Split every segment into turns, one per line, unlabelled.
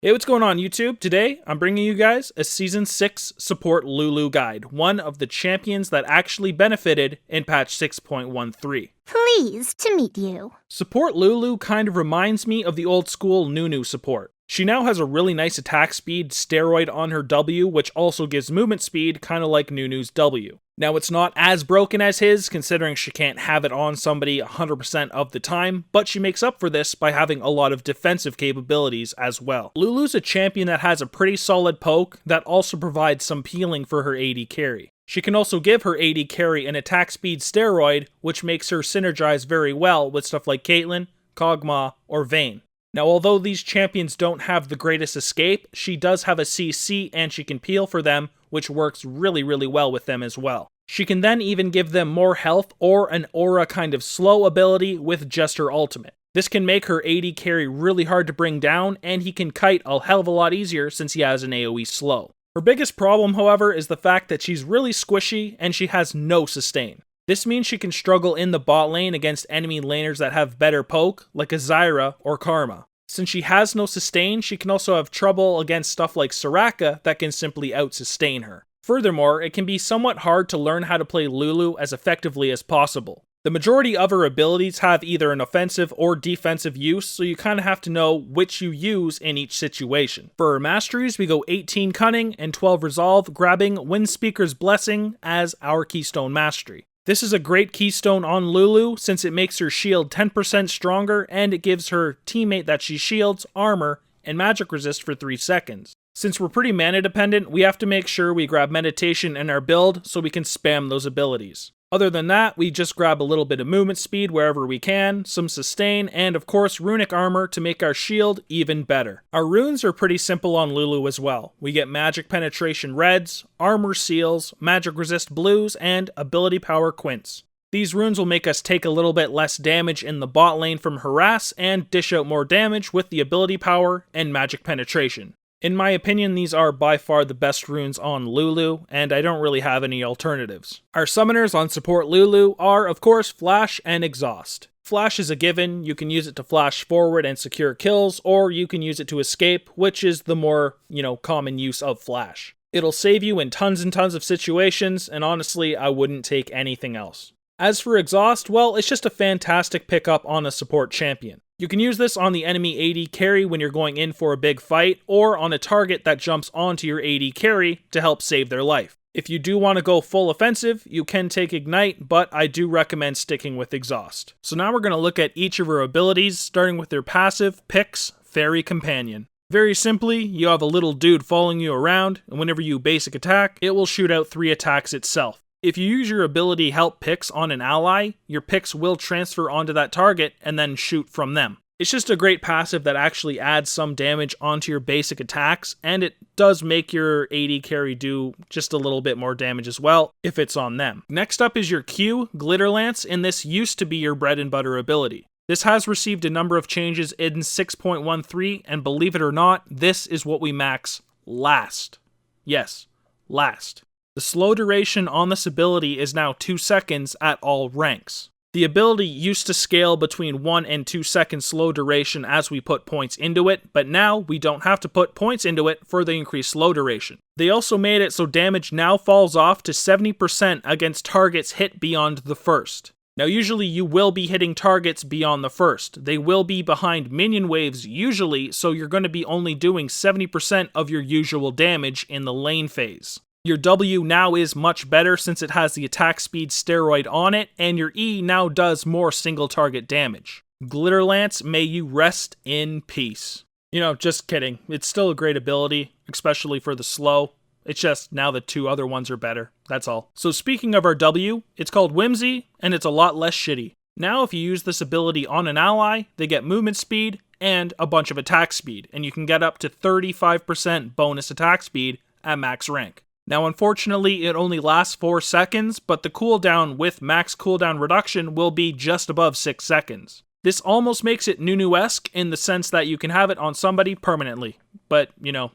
Hey, what's going on YouTube? Today, I'm bringing you guys a Season 6 Support Lulu guide, one of the champions that actually benefited in patch 6.13.
Pleased to meet you.
Support Lulu kind of reminds me of the old school Nunu support. She now has a really nice attack speed steroid on her W, which also gives movement speed, kind of like Nunu's W. Now, it's not as broken as his, considering she can't have it on somebody 100% of the time, but she makes up for this by having a lot of defensive capabilities as well. Lulu's a champion that has a pretty solid poke that also provides some peeling for her AD carry. She can also give her AD carry an attack speed steroid, which makes her synergize very well with stuff like Caitlyn, Kog'Maw, or Vayne. Now, although these champions don't have the greatest escape, she does have a CC and she can peel for them, which works really well with them as well. She can then even give them more health or an aura kind of slow ability with just her ultimate. This can make her AD carry really hard to bring down, and he can kite a hell of a lot easier since he has an AoE slow. Her biggest problem, however, is the fact that she's really squishy and she has no sustain. This means she can struggle in the bot lane against enemy laners that have better poke, like a Zyra or Karma. Since she has no sustain, she can also have trouble against stuff like Soraka that can simply out-sustain her. Furthermore, it can be somewhat hard to learn how to play Lulu as effectively as possible. The majority of her abilities have either an offensive or defensive use, so you kind of have to know which you use in each situation. For her Masteries, we go 18 Cunning and 12 Resolve, grabbing Windspeaker's Blessing as our Keystone Mastery. This is a great keystone on Lulu since it makes her shield 10% stronger and it gives her teammate that she shields armor and magic resist for 3 seconds. Since we're pretty mana dependent, we have to make sure we grab meditation in our build so we can spam those abilities. Other than that, we just grab a little bit of movement speed wherever we can, some sustain, and of course runic armor to make our shield even better. Our runes are pretty simple on Lulu as well. We get magic penetration reds, armor seals, magic resist blues, and ability power quints. These runes will make us take a little bit less damage in the bot lane from harass and dish out more damage with the ability power and magic penetration. In my opinion, these are by far the best runes on Lulu, and I don't really have any alternatives. Our summoners on Support Lulu are, of course, Flash and Exhaust. Flash is a given, you can use it to flash forward and secure kills, or you can use it to escape, which is the more, common use of Flash. It'll save you in tons and tons of situations, and honestly, I wouldn't take anything else. As for Exhaust, well, it's just a fantastic pickup on a support champion. You can use this on the enemy AD carry when you're going in for a big fight, or on a target that jumps onto your AD carry to help save their life. If you do want to go full offensive, you can take Ignite, but I do recommend sticking with Exhaust. So now we're going to look at each of her abilities, starting with their passive, Pix, Fairy Companion. Very simply, you have a little dude following you around, and whenever you basic attack, it will shoot out 3 attacks itself. If you use your ability Help Pix on an ally, your Pix will transfer onto that target and then shoot from them. It's just a great passive that actually adds some damage onto your basic attacks, and it does make your AD carry do just a little bit more damage as well if it's on them. Next up is your Q, Glitter Lance, and this used to be your bread and butter ability. This has received a number of changes in 6.13, and believe it or not, this is what we max last. Yes, last. The slow duration on this ability is now 2 seconds at all ranks. The ability used to scale between 1 and 2 second slow duration as we put points into it, but now we don't have to put points into it for the increased slow duration. They also made it so damage now falls off to 70% against targets hit beyond the first. Now usually you will be hitting targets beyond the first. They will be behind minion waves usually, so you're going to be only doing 70% of your usual damage in the lane phase. Your W now is much better since it has the attack speed steroid on it, and your E now does more single target damage. Glitter Lance, may you rest in peace. Just kidding. It's still a great ability, especially for the slow. It's just now the 2 other ones are better. That's all. So speaking of our W, it's called Whimsy, and it's a lot less shitty. Now if you use this ability on an ally, they get movement speed and a bunch of attack speed, and you can get up to 35% bonus attack speed at max rank. Now unfortunately it only lasts 4 seconds, but the cooldown with max cooldown reduction will be just above 6 seconds. This almost makes it Nunu-esque in the sense that you can have it on somebody permanently, but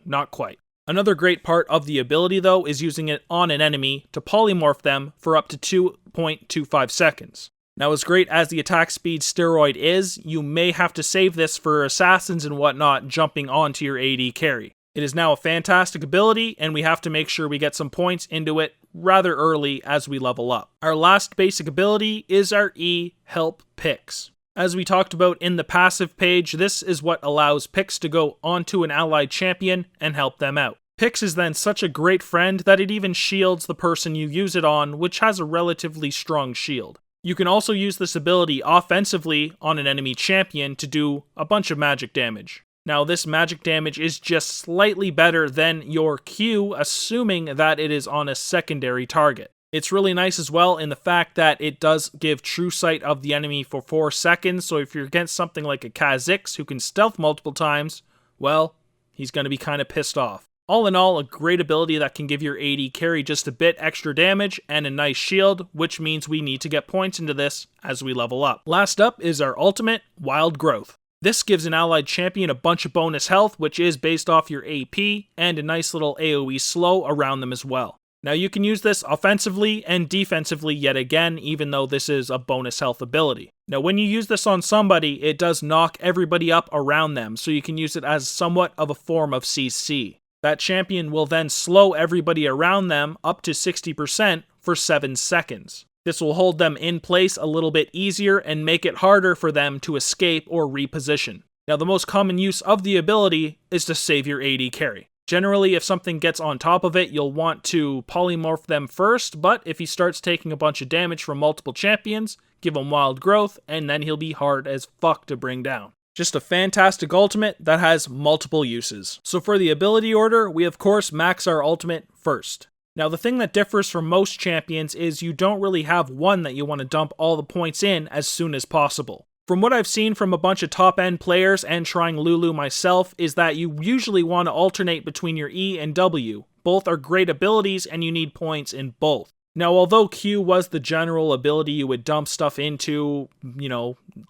not quite. Another great part of the ability though is using it on an enemy to polymorph them for up to 2.25 seconds. Now, as great as the attack speed steroid is, you may have to save this for assassins and whatnot jumping onto your AD carry. It is now a fantastic ability, and we have to make sure we get some points into it rather early as we level up. Our last basic ability is our E, Help Picks. As we talked about in the passive page, this is what allows picks to go onto an allied champion and help them out. Picks is then such a great friend that it even shields the person you use it on, which has a relatively strong shield. You can also use this ability offensively on an enemy champion to do a bunch of magic damage. Now, this magic damage is just slightly better than your Q, assuming that it is on a secondary target. It's really nice as well in the fact that it does give true sight of the enemy for 4 seconds, so if you're against something like a Kha'Zix who can stealth multiple times, well, he's going to be kind of pissed off. All in all, a great ability that can give your AD carry just a bit extra damage and a nice shield, which means we need to get points into this as we level up. Last up is our ultimate, Wild Growth. This gives an allied champion a bunch of bonus health, which is based off your AP, and a nice little AoE slow around them as well. Now you can use this offensively and defensively yet again, even though this is a bonus health ability. Now when you use this on somebody, it does knock everybody up around them, so you can use it as somewhat of a form of CC. That champion will then slow everybody around them up to 60% for 7 seconds. This will hold them in place a little bit easier and make it harder for them to escape or reposition. Now the most common use of the ability is to save your AD carry. Generally, if something gets on top of it, you'll want to polymorph them first, but if he starts taking a bunch of damage from multiple champions, give him Wild Growth, and then he'll be hard as fuck to bring down. Just a fantastic ultimate that has multiple uses. So for the ability order, we of course max our ultimate first. Now the thing that differs from most champions is you don't really have one that you want to dump all the points in as soon as possible. From what I've seen from a bunch of top-end players and trying Lulu myself is that you usually want to alternate between your E and W. Both are great abilities and you need points in both. Now, although Q was the general ability you would dump stuff into,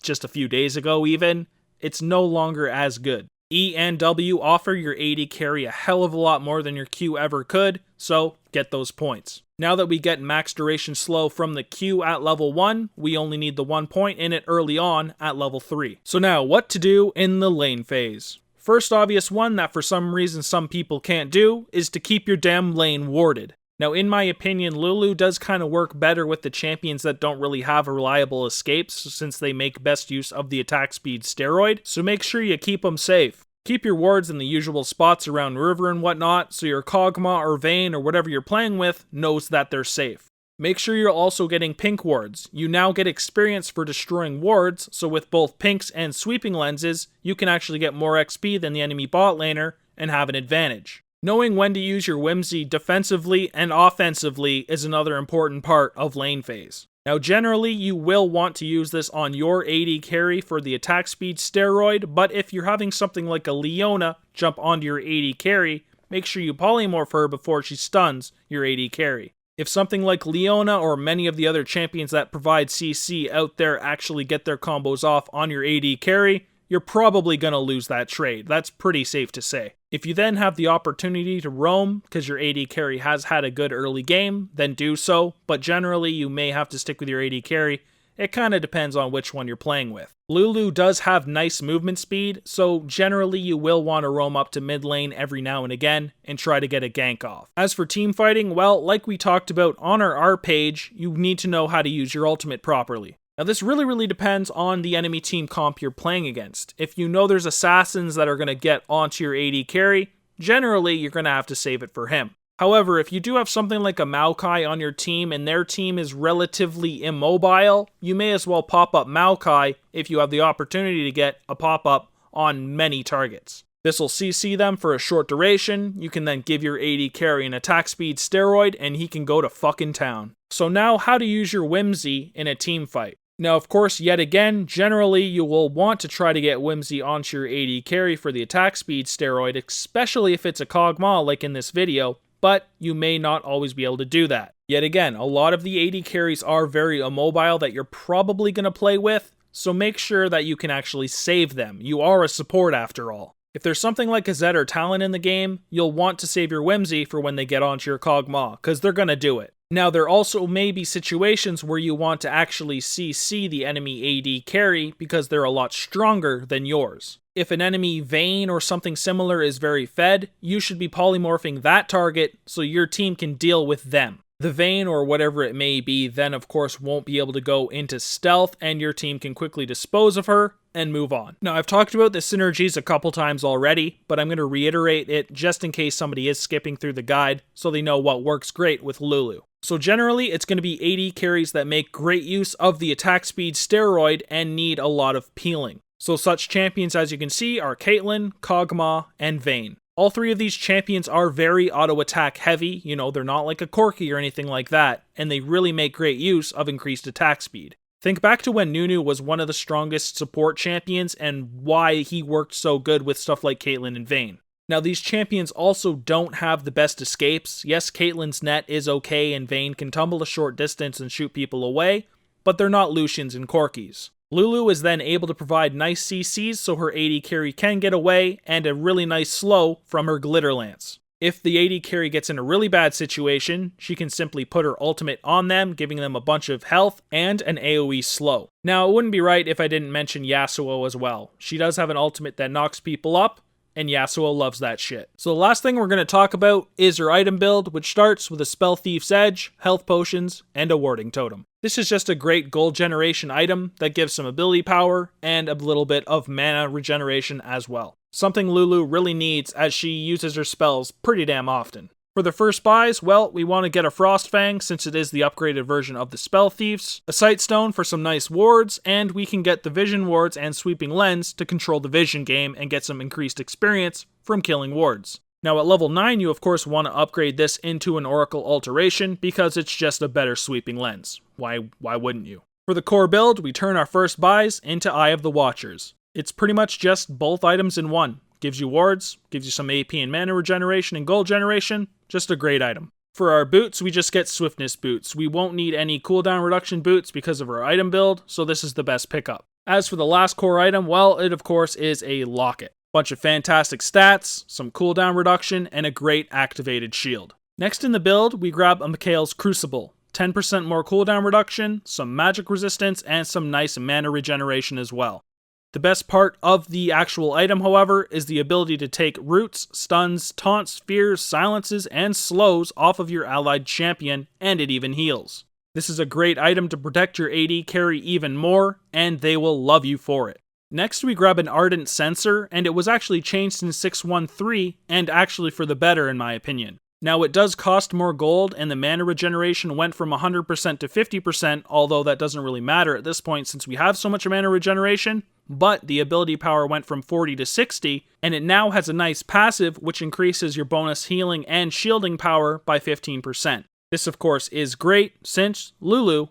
just a few days ago even, it's no longer as good. E and W offer your AD carry a hell of a lot more than your Q ever could, so get those points. Now that we get max duration slow from the Q at level 1, we only need the 1 point in it early on at level 3. So now, what to do in the lane phase? First obvious one that for some reason some people can't do is to keep your damn lane warded. Now in my opinion, Lulu does kind of work better with the champions that don't really have reliable escapes since they make best use of the attack speed steroid, so make sure you keep them safe. Keep your wards in the usual spots around river and whatnot, so your Kog'Maw or Vayne or whatever you're playing with knows that they're safe. Make sure you're also getting pink wards. You now get experience for destroying wards, so with both pinks and sweeping lenses, you can actually get more XP than the enemy bot laner and have an advantage. Knowing when to use your Whimsy defensively and offensively is another important part of lane phase. Now generally you will want to use this on your AD carry for the attack speed steroid, but if you're having something like a Leona jump onto your AD carry, make sure you polymorph her before she stuns your AD carry. If something like Leona or many of the other champions that provide CC out there actually get their combos off on your AD carry, you're probably going to lose that trade. That's pretty safe to say. If you then have the opportunity to roam, because your AD carry has had a good early game, then do so, but generally you may have to stick with your AD carry. It kind of depends on which one you're playing with. Lulu does have nice movement speed, so generally you will want to roam up to mid lane every now and again and try to get a gank off. As for team fighting, well, like we talked about on our R page, you need to know how to use your ultimate properly. Now this really depends on the enemy team comp you're playing against. If you know there's assassins that are going to get onto your AD carry, generally you're going to have to save it for him. However, if you do have something like a Maokai on your team and their team is relatively immobile, you may as well pop up Maokai if you have the opportunity to get a pop-up on many targets. This will CC them for a short duration, you can then give your AD carry an attack speed steroid and he can go to fucking town. So now how to use your Whimsy in a team fight. Now, of course, yet again, generally you will want to try to get Whimsy onto your AD carry for the attack speed steroid, especially if it's a Kog'Maw like in this video, but you may not always be able to do that. Yet again, a lot of the AD carries are very immobile that you're probably going to play with, so make sure that you can actually save them. You are a support after all. If there's something like a Zed or Talon in the game, you'll want to save your Whimsy for when they get onto your Kog'Maw, because they're going to do it. Now, there also may be situations where you want to actually CC the enemy AD carry because they're a lot stronger than yours. If an enemy Vayne or something similar is very fed, you should be polymorphing that target so your team can deal with them. The Vayne or whatever it may be then of course won't be able to go into stealth and your team can quickly dispose of her and move on. Now, I've talked about the Synergies a couple times already, but I'm going to reiterate it just in case somebody is skipping through the guide so they know what works great with Lulu. So generally, it's going to be AD carries that make great use of the attack speed steroid and need a lot of peeling. So such champions as you can see are Caitlyn, Kog'Maw, and Vayne. All three of these champions are very auto-attack heavy, they're not like a Corki or anything like that, and they really make great use of increased attack speed. Think back to when Nunu was one of the strongest support champions and why he worked so good with stuff like Caitlyn and Vayne. Now, these champions also don't have the best escapes. Yes, Caitlyn's net is okay and Vayne can tumble a short distance and shoot people away, but they're not Lucians and Corkis. Lulu is then able to provide nice CCs so her AD carry can get away and a really nice slow from her Glitter Lance. If the AD carry gets in a really bad situation, she can simply put her ultimate on them, giving them a bunch of health and an AoE slow. Now, it wouldn't be right if I didn't mention Yasuo as well. She does have an ultimate that knocks people up, and Yasuo loves that shit. So the last thing we're going to talk about is her item build, which starts with a Spell Thief's Edge, health potions, and a warding totem. This is just a great gold generation item that gives some ability power and a little bit of mana regeneration as well. Something Lulu really needs as she uses her spells pretty damn often. For the first buys, well, we want to get a Frostfang since it is the upgraded version of the Spell Thieves, a Sightstone for some nice wards, and we can get the Vision wards and Sweeping Lens to control the Vision game and get some increased experience from killing wards. Now at level 9, you of course want to upgrade this into an Oracle Alteration because it's just a better Sweeping Lens. Why wouldn't you? For the core build, we turn our first buys into Eye of the Watchers. It's pretty much just both items in one. Gives you wards, gives you some AP and mana regeneration and gold generation, just a great item. For our boots, we just get swiftness boots. We won't need any cooldown reduction boots because of our item build, so this is the best pickup. As for the last core item, well, it of course is a locket. Bunch of fantastic stats, some cooldown reduction, and a great activated shield. Next in the build, we grab a Mikhail's Crucible. 10% more cooldown reduction, some magic resistance, and some nice mana regeneration as well. The best part of the actual item, however, is the ability to take roots, stuns, taunts, fears, silences, and slows off of your allied champion, and it even heals. This is a great item to protect your AD carry even more, and they will love you for it. Next, we grab an Ardent Censer, and it was actually changed in 6.1.3, and actually for the better in my opinion. Now, it does cost more gold, and the mana regeneration went from 100% to 50%, although that doesn't really matter at this point since we have so much mana regeneration, but the ability power went from 40 to 60, and it now has a nice passive which increases your bonus healing and shielding power by 15%. This, of course, is great since Lulu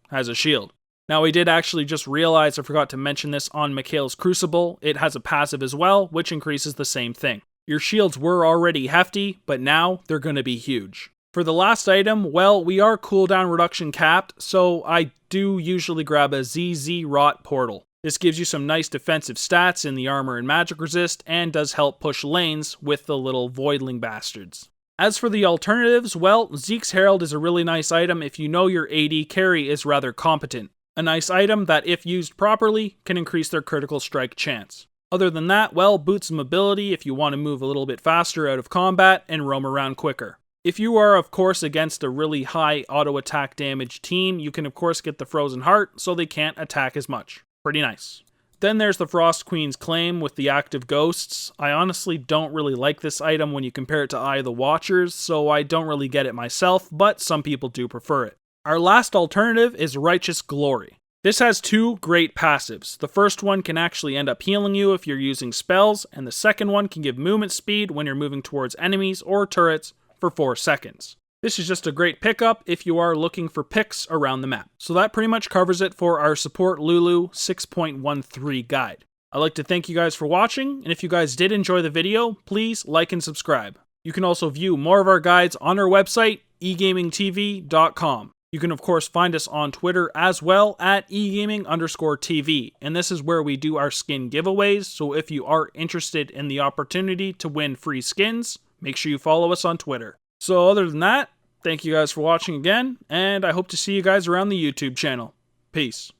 has a shield. Now, I did actually just realize I forgot to mention this on Mikhail's Crucible. It has a passive as well, which increases the same thing. Your shields were already hefty, but now they're going to be huge. For the last item, well, we are cooldown reduction capped, so I do usually grab a ZZ Rot Portal. This gives you some nice defensive stats in the armor and magic resist, and does help push lanes with the little voidling bastards. As for the alternatives, well, Zeke's Herald is a really nice item if you know your AD carry is rather competent. A nice item that, if used properly, can increase their critical strike chance. Other than that, well, Boots' mobility if you want to move a little bit faster out of combat and roam around quicker. If you are, of course, against a really high auto-attack damage team, you can of course get the Frozen Heart so they can't attack as much. Pretty nice. Then there's the Frost Queen's Claim with the active ghosts. I honestly don't really like this item when you compare it to Eye of the Watchers, so I don't really get it myself, but some people do prefer it. Our last alternative is Righteous Glory. This has two great passives. The first one can actually end up healing you if you're using spells, and the second one can give movement speed when you're moving towards enemies or turrets for 4 seconds. This is just a great pickup if you are looking for picks around the map. So that pretty much covers it for our Support Lulu 6.13 guide. I'd like to thank you guys for watching, and if you guys did enjoy the video, please like and subscribe. You can also view more of our guides on our website, egamingtv.com. You can of course find us on Twitter as well at egaming_TV, and this is where we do our skin giveaways, so if you are interested in the opportunity to win free skins, make sure you follow us on Twitter. So other than that, thank you guys for watching again, and I hope to see you guys around the YouTube channel. Peace.